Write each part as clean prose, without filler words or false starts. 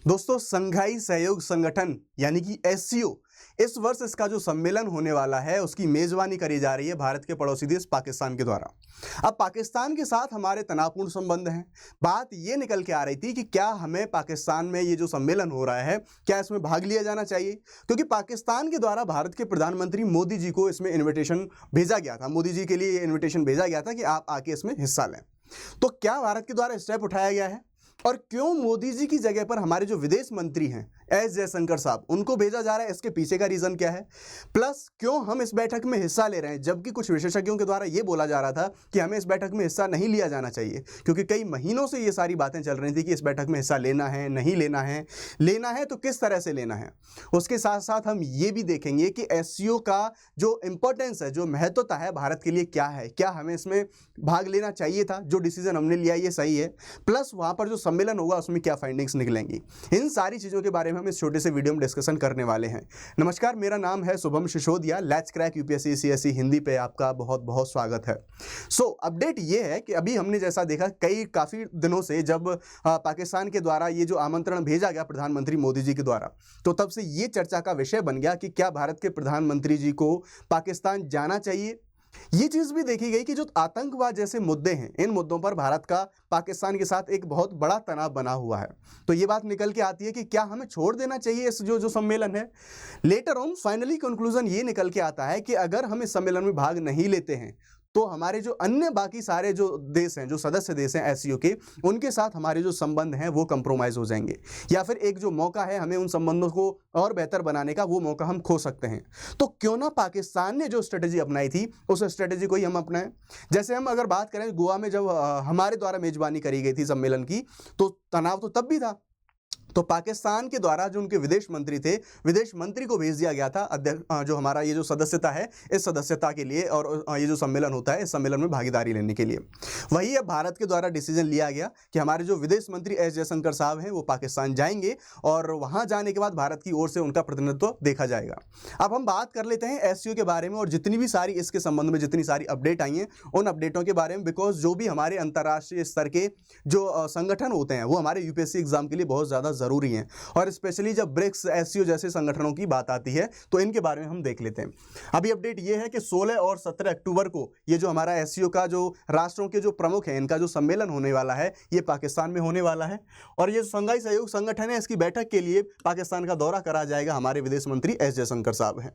दोस्तों, संघाई सहयोग संगठन यानी कि एससीओ इस वर्ष इसका जो सम्मेलन होने वाला है उसकी मेजबानी करी जा रही है भारत के पड़ोसी देश पाकिस्तान के द्वारा। अब पाकिस्तान के साथ हमारे तनावपूर्ण संबंध हैं। बात ये निकल के आ रही थी कि क्या हमें पाकिस्तान में ये जो सम्मेलन हो रहा है क्या इसमें भाग लिया जाना चाहिए, क्योंकि पाकिस्तान के द्वारा भारत के प्रधानमंत्री मोदी जी को इसमें इन्विटेशन भेजा गया था। मोदी जी के लिए इन्विटेशन भेजा गया था कि आप आके इसमें हिस्सा लें। तो क्या भारत के द्वारा स्टेप उठाया गया है और क्यों मोदी जी की जगह पर हमारे जो विदेश मंत्री हैं एस जयशंकर साहब उनको भेजा जा रहा है, इसके पीछे का रीजन क्या है, प्लस क्यों हम इस बैठक में हिस्सा ले रहे हैं, जबकि कुछ विशेषज्ञों के द्वारा यह बोला जा रहा था कि हमें इस बैठक में हिस्सा नहीं लिया जाना चाहिए, क्योंकि कई महीनों से ये सारी बातें चल रही थी कि इस बैठक में हिस्सा लेना है नहीं लेना है, लेना है तो किस तरह से लेना है। उसके साथ साथ हम ये भी देखेंगे कि एससीओ का जो इंपॉर्टेंस है, जो महत्वता है भारत के लिए क्या है, क्या हमें इसमें भाग लेना चाहिए था, जो डिसीजन हमने लिया ये सही है, प्लस वहां पर जो सम्मेलन होगा उसमें क्या फाइंडिंग्स निकलेंगी। इन सारी चीज़ों के बारे में हम इस छोटे से वीडियो में डिस्कशन करने वाले हैं। नमस्कार, मेरा नाम है Shubham Sisodia. Let's crack UPSC CSE Hindi पे आपका बहुत बहुत स्वागत है। अपडेट ये है कि अभी हमने जैसा देखा काफ़ी दिनों से जब पाकिस्तान के द्वारा ये जो आमंत्रण भेजा गया प्रधानमंत्री मोदी जी के द्वारा, तो तब से ये चर्चा का विषय बन गया कि क्या भारत के प्रधानमंत्री जी को पाकिस्तान जाना चाहिए। ये चीज भी देखी गई कि जो आतंकवाद जैसे मुद्दे हैं, इन मुद्दों पर भारत का पाकिस्तान के साथ एक बहुत बड़ा तनाव बना हुआ है। तो ये बात निकल के आती है कि क्या हमें छोड़ देना चाहिए इस जो सम्मेलन है। लेटर ऑन फाइनली कंक्लूजन ये निकल के आता है कि अगर हम इस सम्मेलन में भाग नहीं लेते हैं तो हमारे जो अन्य बाकी सारे जो देश हैं, जो सदस्य देश हैं एससीओ के, उनके साथ हमारे जो संबंध हैं वो कंप्रोमाइज हो जाएंगे, या फिर एक जो मौका है हमें उन संबंधों को और बेहतर बनाने का, वो मौका हम खो सकते हैं। तो क्यों ना पाकिस्तान ने जो स्ट्रेटेजी अपनाई थी उस स्ट्रेटेजी को ही हम अपनाएं। जैसे हम अगर बात करें, गोवा में जब हमारे द्वारा मेजबानी करी गई थी सम्मेलन की, तो तनाव तो तब भी था। तो पाकिस्तान के द्वारा जो उनके विदेश मंत्री थे, विदेश मंत्री को भेज दिया गया था जो हमारा ये जो सदस्यता है, इस सदस्यता के लिए, और ये जो सम्मेलन होता है इस सम्मेलन में भागीदारी लेने के लिए। वही अब भारत के द्वारा डिसीजन लिया गया कि हमारे जो विदेश मंत्री एस जयशंकर साहब हैं वो पाकिस्तान जाएंगे और वहां जाने के बाद भारत की ओर से उनका प्रतिनिधित्व देखा जाएगा। अब हम बात कर लेते हैं एससीओ के बारे में और जितनी भी सारी इसके संबंध में जितनी सारी अपडेट आई हैं उन अपडेटों के बारे में, बिकॉज जो भी हमारे अंतर्राष्ट्रीय स्तर के जो संगठन होते हैं वो हमारे यूपीएससी एग्जाम के लिए बहुत ज़्यादा जरूरी हैं, और स्पेशली जब ब्रिक्स एससीओ जैसे संगठनों की बात आती है तो इनके बारे में हम देख लेते हैं। अभी अपडेट ये है कि 16 और 17 अक्टूबर को ये जो हमारा एससीओ का जो राष्ट्रों के जो प्रमुख हैं, इनका जो सम्मेलन होने वाला है ये पाकिस्तान में होने वाला है, और ये संघाई सहयोग संगठन है, इसकी बैठक के लिए पाकिस्तान का दौरा करा जाएगा। हमारे विदेश मंत्री एस जयशंकर साहब हैं।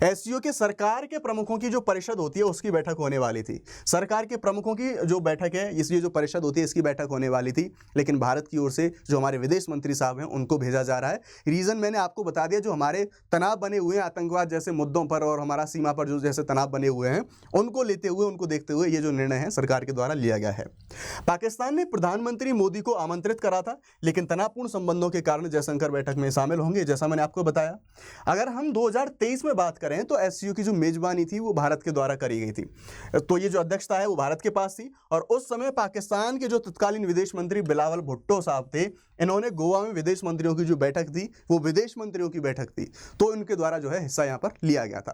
एससीओ के सरकार के प्रमुखों की जो परिषद होती है उसकी बैठक होने वाली थी। सरकार के प्रमुखों की जो बैठक है, इसलिए जो परिषद होती है इसकी बैठक होने वाली थी, लेकिन भारत की ओर से जो हमारे विदेश मंत्री साहब हैं उनको भेजा जा रहा है। रीजन मैंने आपको बता दिया, जो हमारे तनाव बने हुए हैं आतंकवाद जैसे मुद्दों पर और हमारा सीमा पर जो जैसे तनाव बने हुए हैं उनको लेते हुए, उनको देखते हुए ये जो निर्णय है सरकार के द्वारा लिया गया है। पाकिस्तान ने प्रधानमंत्री मोदी को आमंत्रित करा था, लेकिन तनावपूर्ण संबंधों के कारण जयशंकर बैठक में शामिल होंगे, जैसा मैंने आपको बताया। अगर हम 2023 में बात करें तो एससीओ की जो मेजबानी थी वो भारत के द्वारा करी गई थी, तो ये जो अध्यक्षता है वो भारत के पास थी, और उस समय पाकिस्तान के जो तत्कालीन विदेश मंत्री बिलावल भुट्टो साहब थे, इन्होंने गोवा में विदेश मंत्रियों की जो बैठक थी वो विदेश मंत्रियों की बैठक थी, तो इनके द्वारा जो है हिस्सा यहाँ पर लिया गया था।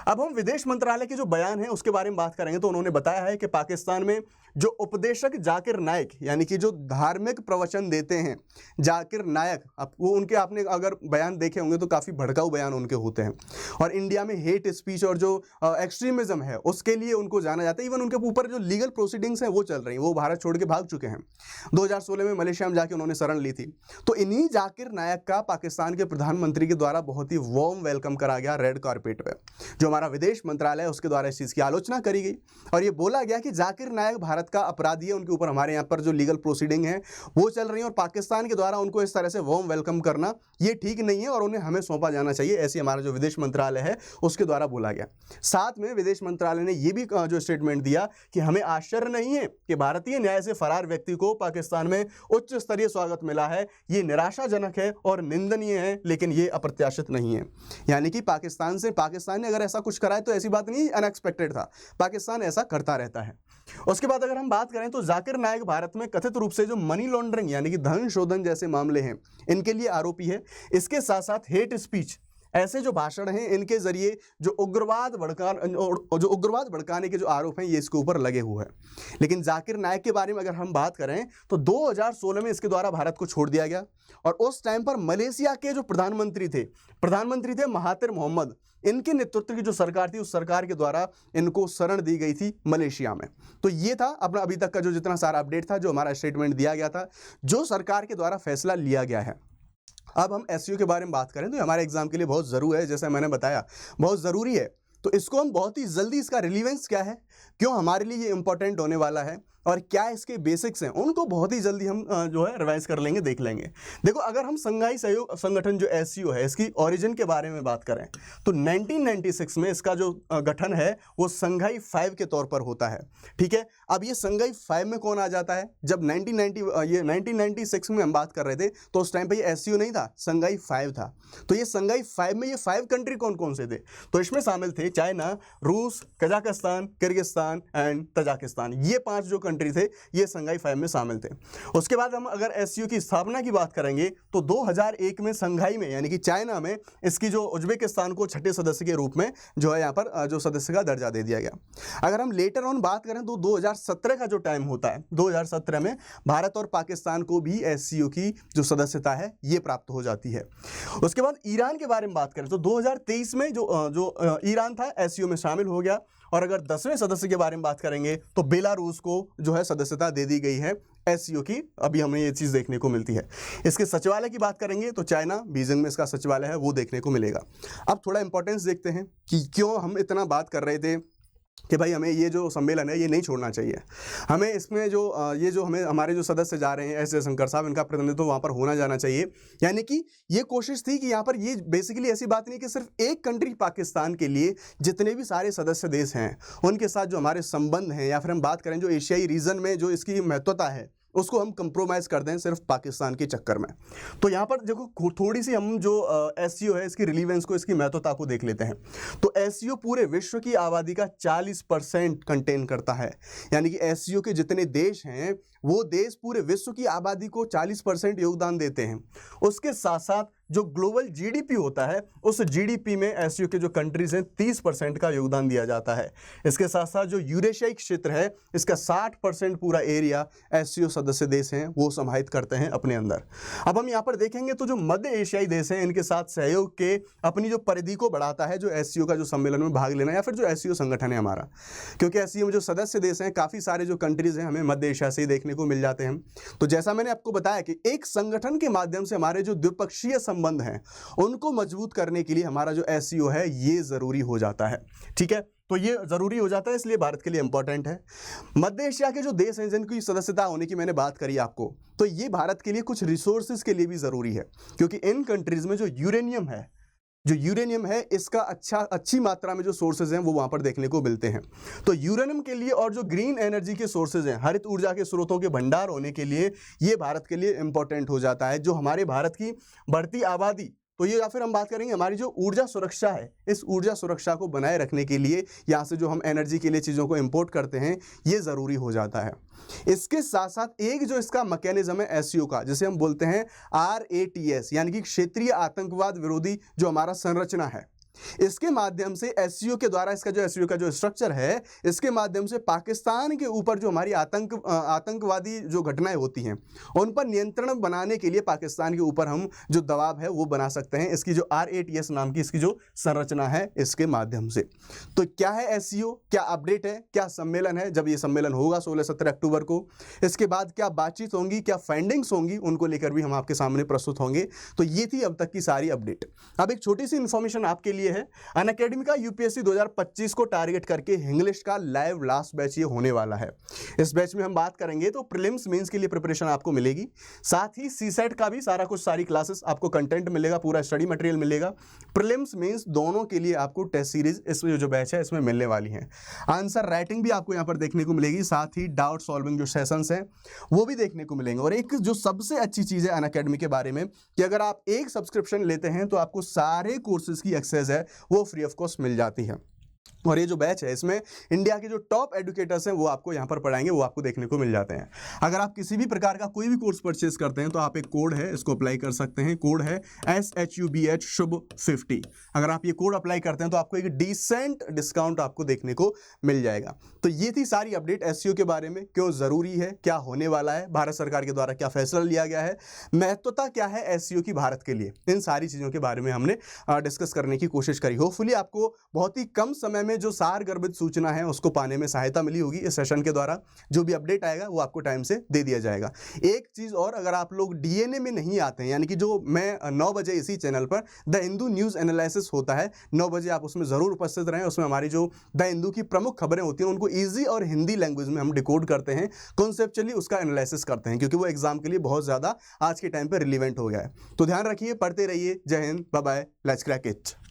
अब हम विदेश मंत्रालय के जो बयान है उसके बारे में बात करेंगे, तो उन्होंने बताया है कि पाकिस्तान में जो उपदेशक जाकिर नायक, यानी कि जो धार्मिक प्रवचन देते हैं जाकिर नायक, वो उनके आपने अगर बयान देखे होंगे तो काफ़ी भड़काऊ बयान उनके होते हैं, और इंडिया में हेट स्पीच और जो एक्सट्रीमिज्म है उसके लिए उनको जाना जाता है। इवन उनके ऊपर जो लीगल प्रोसीडिंग्स हैं वो चल रही हैं, वो भारत छोड़ के भाग चुके हैं। 2016 में मलेशिया में जाके उन्होंने शरण ली थी। तो इन्हीं जाकिर नायक का पाकिस्तान के प्रधानमंत्री के द्वारा बहुत ही वार्म वेलकम करा गया रेड कारपेट पे। जो हमारा विदेश मंत्रालय है उसके द्वारा इस चीज़ की आलोचना करी गई और ये बोला गया कि जाकिर नायक भारत का अपराधी है, उनके ऊपर हमारे यहाँ पर जो लीगल प्रोसीडिंग है वो चल रही है, और पाकिस्तान के द्वारा उनको इस तरह से वार्म वेलकम करना ये ठीक नहीं है और उन्हें हमें सौंपा जाना चाहिए, ऐसे हमारा जो विदेश मंत्रालय है उसके द्वारा बोला गया। साथ में विदेश मंत्रालय ने यह भी जो स्टेटमेंट दिया कि हमें आश्चर्य नहीं है कि भारतीय न्याय से फरार व्यक्ति को पाकिस्तान में उच्च स्तरीय स्वागत मिला है, ये निराशाजनक है और निंदनीय है, लेकिन ये अप्रत्याशित नहीं है। यानी कि पाकिस्तान ने अगर ऐसा कुछ करा है तो ऐसी बात नहीं, अनएक्सपेक्टेड था, पाकिस्तान ऐसा करता रहता है। उसके बाद अगर हम बात करें तो जाकिर नायक भारत में कथित रूप से जो मनी लॉन्ड्रिंग यानी कि धन शोधन जैसे मामले हैं इनके लिए आरोपी है। इसके साथ साथ हेट स्पीच, ऐसे जो भाषण हैं इनके जरिए जो उग्रवाद भड़काने के जो आरोप हैं ये इसके ऊपर लगे हुए हैं। लेकिन जाकिर नाइक के बारे में अगर हम बात करें तो 2016 में इसके द्वारा भारत को छोड़ दिया गया और उस टाइम पर मलेशिया के जो प्रधानमंत्री थे महातिर मोहम्मद, इनके नेतृत्व की जो सरकार थी उस सरकार के द्वारा इनको शरण दी गई थी मलेशिया में। तो ये था अपना अभी तक का जो जितना सारा अपडेट था, जो हमारा स्टेटमेंट दिया गया था, जो सरकार के द्वारा फैसला लिया गया है। अब हम एससीओ के बारे में बात करें तो हमारे एग्जाम के लिए बहुत ज़रूरी है, जैसे मैंने बताया बहुत ज़रूरी है। तो इसको हम बहुत ही जल्दी, इसका रिलीवेंस क्या है, क्यों हमारे लिए ये इंपॉर्टेंट होने वाला है और क्या इसके बेसिक्स हैं, उनको बहुत ही जल्दी हम जो है रिवाइज कर लेंगे, देख लेंगे। देखो, अगर हम संघाई सहयोग संगठन जो एससीओ है इसकी ओरिजिन के बारे में बात करें तो 1996 में इसका जो गठन है वो संघाई 5 के तौर पर होता है। ठीक है, अब ये संघाई 5 में कौन आ जाता है? जब 1996 में हम बात कर रहे थे तो उस टाइम पे ये एससीओ नहीं था, संघाई 5 था। तो ये संघाई 5 में ये 5 कंट्री कौन कौन से थे? तो इसमें शामिल थे चाइना, रूस, कजाकिस्तान, किर्गिस्तान एंड तजाकिस्तान। ये 5 जो कंट्री थे ये संघाई 5 में शामिल थे। उसके बाद हम अगर एससीओ की स्थापना की बात करेंगे तो 2001 में संघाई में यानी कि चाइना में इसकी जो उज्बेकिस्तान को छठे सदस्य के रूप में जो है यहाँ पर जो सदस्य का दर्जा दे दिया गया। अगर हम लेटर ऑन बात करें तो 2017 का जो टाइम होता है, 2017 में भारत और पाकिस्तान को भी एससीओ की जो सदस्यता है ये प्राप्त हो जाती है। उसके बाद ईरान के बारे में बात करें तो 2023 में जो ईरान था एससीओ में शामिल हो गया। और अगर 10वें सदस्य के बारे में बात करेंगे तो बेलारूस को जो है सदस्यता दे दी गई है एससीओ की। अभी हमें ये चीज़ देखने को मिलती है। इसके सचिवालय की बात करेंगे तो चाइना बीजिंग में इसका सचिवालय है, वो देखने को मिलेगा। अब थोड़ा इंपॉर्टेंस देखते हैं कि क्यों हम इतना बात कर रहे थे कि भाई हमें ये जो सम्मेलन है ये नहीं छोड़ना चाहिए। हमें इसमें जो हमें हमारे जो सदस्य जा रहे हैं एस जयशंकर साहब, इनका प्रतिनिधित्व वहाँ पर होना जाना चाहिए। यानी कि ये कोशिश थी कि यहाँ पर ये बेसिकली ऐसी बात नहीं कि सिर्फ एक कंट्री पाकिस्तान के लिए, जितने भी सारे सदस्य देश हैं उनके साथ जो हमारे संबंध हैं, या फिर हम बात करें जो एशियाई रीजन में जो इसकी महत्वता है उसको हम कंप्रोमाइज़ कर दें सिर्फ पाकिस्तान के चक्कर में। तो यहाँ पर देखो थोड़ी सी हम जो एससीओ है इसकी रिलीवेंस को, इसकी महत्वता को देख लेते हैं। तो एससीओ पूरे विश्व की आबादी का 40% कंटेन करता है। यानी कि एससीओ के जितने देश हैं वो देश पूरे विश्व की आबादी को 40% योगदान देते हैं। उसके साथ साथ जो ग्लोबल जीडीपी होता है उस जीडीपी में एससीओ के जो कंट्रीज हैं 30% का योगदान दिया जाता है। इसके साथ साथ जो यूरेशियाई क्षेत्र है इसका 60% पूरा एरिया एससीओ सदस्य देश हैं वो समाहित करते हैं अपने अंदर। अब हम यहाँ पर देखेंगे तो जो मध्य एशियाई देश हैं इनके साथ सहयोग के अपनी जो परिधि को बढ़ाता है जो एससीओ का जो सम्मेलन में भाग लेना या फिर जो एससीओ संगठन है हमारा। क्योंकि एससीओ में जो सदस्य देश हैं काफ़ी सारे जो कंट्रीज हैं हमें मध्य एशिया से ही देखने को मिल जाते हैं। तो जैसा मैंने आपको बताया कि एक संगठन के माध्यम से हमारे जो द्विपक्षीय संबंध हैं उनको मजबूत करने के लिए हमारा जो एससीओ है ये जरूरी हो जाता है। ठीक है, तो ये जरूरी हो जाता है, इसलिए भारत के लिए इंपॉर्टेंट है। मध्य एशिया के जो देश हैं जिनकी सदस्यता होने की मैंने बात करी आपको, तो ये भारत के लिए कुछ रिसोर्सेज के लिए भी जरूरी है। क्योंकि इन कंट्रीज में जो यूरेनियम है इसका अच्छी मात्रा में जो सोर्सेज हैं वो वहाँ पर देखने को मिलते हैं। तो यूरेनियम के लिए और जो ग्रीन एनर्जी के सोर्सेज हैं, हरित ऊर्जा के स्रोतों के भंडार होने के लिए ये भारत के लिए इंपॉर्टेंट हो जाता है। जो हमारे भारत की बढ़ती आबादी, तो ये या फिर हम बात करेंगे हमारी जो ऊर्जा सुरक्षा है, इस ऊर्जा सुरक्षा को बनाए रखने के लिए यहाँ से जो हम एनर्जी के लिए चीज़ों को इंपोर्ट करते हैं ये ज़रूरी हो जाता है। इसके साथ साथ एक जो इसका मैकेनिज्म है एससीओ का, जिसे हम बोलते हैं RATS, यानी कि क्षेत्रीय आतंकवाद विरोधी जो हमारा संरचना है, इसके माध्यम से एससीओ के द्वारा इसका जो एससीओ का जो स्ट्रक्चर है इसके माध्यम से पाकिस्तान के ऊपर जो हमारी आतंकवादी जो घटनाएं होती हैं उन पर नियंत्रण बनाने के लिए पाकिस्तान के ऊपर हम जो दबाव है वो बना सकते हैं। इसकी जो RATS नाम की इसकी जो संरचना है इसके माध्यम से। तो क्या है एससीओ, क्या अपडेट है, क्या सम्मेलन है? जब ये सम्मेलन होगा 16-17 अक्टूबर को, इसके बाद क्या बातचीत होंगी, क्या फाइंडिंग्स होंगी, उनको लेकर भी हम आपके सामने प्रस्तुत होंगे। तो ये थी अब तक की सारी अपडेट। अब एक छोटी सी इंफॉर्मेशन आपके लिए है, अनअकैडमी का यूपीएससी 2025 को टारगेट करके इंग्लिश का लाइव लास्ट बैच ये होने वाला है। इस बैच में हम बात करेंगे तो प्रीलिम्स मेंस के लिए प्रिपरेशन आपको मिलेगी, साथ ही सीसेट का भी सारी क्लासेस आपको कंटेंट मिलेगा, पूरा स्टडी मटेरियल मिलेगा। प्रीलिम्स मेंस दोनों के लिए आपको टेस्ट सीरीज इसमें जो बैच है इसमें मिलने वाली है। आंसर राइटिंग भी आपको यहाँ पर देखने को मिलेगी, साथ ही डाउट सॉल्विंग जो सेशंस हैं वो भी देखने को मिलेंगे। और एक जो सबसे अच्छी चीज़ है अनअकैडमी के बारे में कि अगर आप एक सब्सक्रिप्शन लेते हैं तो आपको सारे कोर्सेज की एक्सेस है वो फ्री ऑफ कॉस्ट मिल जाती है। और ये जो बैच है इसमें इंडिया के जो टॉप एडुकेटर्स हैं वो आपको यहाँ पर पढ़ाएंगे, वो आपको देखने को मिल जाते हैं। अगर आप किसी भी प्रकार का कोई भी कोर्स परचेज करते हैं तो आप एक कोड है इसको अप्लाई कर सकते हैं। कोड है SHUBH शुभ 50। अगर आप ये कोड अप्लाई करते हैं तो आपको एक डिसेंट डिस्काउंट आपको देखने को मिल जाएगा। तो ये थी सारी अपडेट SEO के बारे में, क्यों ज़रूरी है, क्या होने वाला है, भारत सरकार के द्वारा क्या फैसला लिया गया है, महत्वता क्या है SEO की भारत के लिए, इन सारी चीज़ों के बारे में हमने डिस्कस करने की कोशिश करी। होपफुली आपको बहुत ही कम समय में जो सार गर्भित सूचना है उसको पाने में सहायता मिली होगी इस सेशन के द्वारा। जो भी अपडेट आएगा वो आपको टाइम से दे दिया जाएगा। एक चीज़ और, अगर आप लोग DNA में नहीं आते हैं, यानी कि जो मैं 9 बजे इसी चैनल पर द हिंदू न्यूज़ एनालिसिस होता है 9 बजे, आप उसमें ज़रूर उपस्थित रहें। उसमें हमारी जो द हिंदू की प्रमुख खबरें होती हैं उनको ईजी और हिंदी लैंग्वेज में हम डिकोड करते हैं, कॉन्सेप्चुअली उसका एनालिसिस करते हैं, क्योंकि वो एग्जाम के लिए बहुत ज़्यादा आज के टाइम पर रिलीवेंट हो गया है। तो ध्यान रखिए, पढ़ते रहिए। जय हिंद, bye bye, let's crack it.